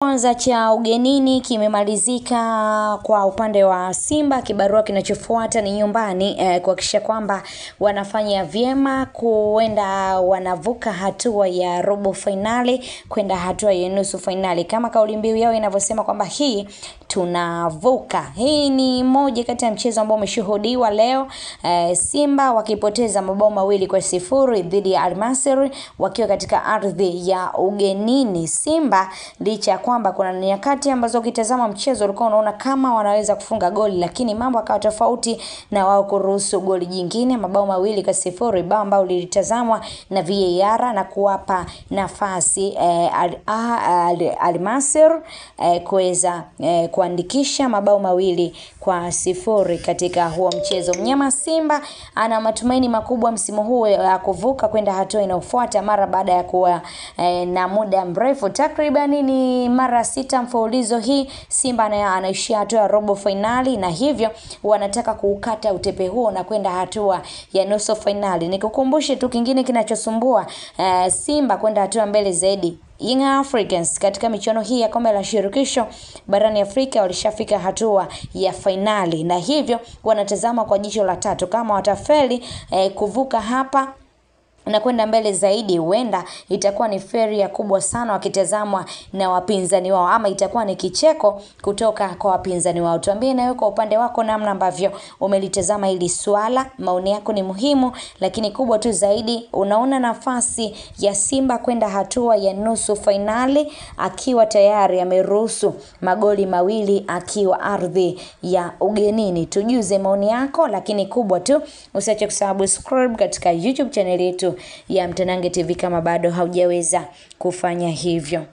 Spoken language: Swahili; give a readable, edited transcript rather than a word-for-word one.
Kwanza cha ugenini kimemalizika kwa upande wa Simba. Kibarua kinachofuata ni nyumbani kuhakikisha kwamba wanafanya vyema kuenda wanavuka hatua ya robo finali kwenda hatua ya nusu finali, kama kauli mbiu yao inavyosema kwamba hii tunavuka. Hii ni moja kati ya mchezo ambao umeshuhudiwa leo, Simba wakipoteza mabao 2-0 dhidi ya Al Masry wakiwa katika ardhi ya ugenini. Simba licha kwamba kuna nyakati ambazo ukitazama mchezo ulikuwa unaona kama wanaweza kufunga goli, lakini mambo yakawa tofauti na wao kuruhusu goli jingine, mabao 2-0, bao ambao lilitazamwa na VAR na kuwapa nafasi Al Masry kuweza kuandikisha mabao 2-0 katika huo mchezo. Mnyama Simba ana matumaini makubwa msimu huu ya kuvuka kwenda hatua inayofuata mara baada ya kuwa na muda mrefu, takriban ni mara 6 mfululizo hii Simba anaishia hatua ya robo finali, na hivyo wanataka kuukata utepe huo na kwenda hatua ya nusu finali. Nikukumbushe tu kingine kinachosumbua Simba kwenda hatua mbele zaidi. Young Africans katika michuano hii ya kombe la shirikisho barani Afrika walishafika hatua ya finali, na hivyo wanatazama kwa jicho la tatu. Kama watafeli kuvuka hapa na kwenda mbele zaidi, huenda itakuwa ni feria kubwa sana wakitazamwa na wapinzani wao, ama itakuwa ni kicheko kutoka kwa wapinzani wao. Tuambie na wewe kwa upande wako namna ambavyo umelitazama hili swala. Maoni yako ni muhimu, lakini kubwa tu zaidi, unaona nafasi ya Simba kwenda hatua ya nusu finali akiwa tayari ameruhusu magoli 2 akiwa ardhi ya ugenini? Tujuze maoni yako, lakini kubwa tu usiache kusubscribe katika YouTube channel yetu ya Mtanange TV kama bado haujaweza kufanya hivyo.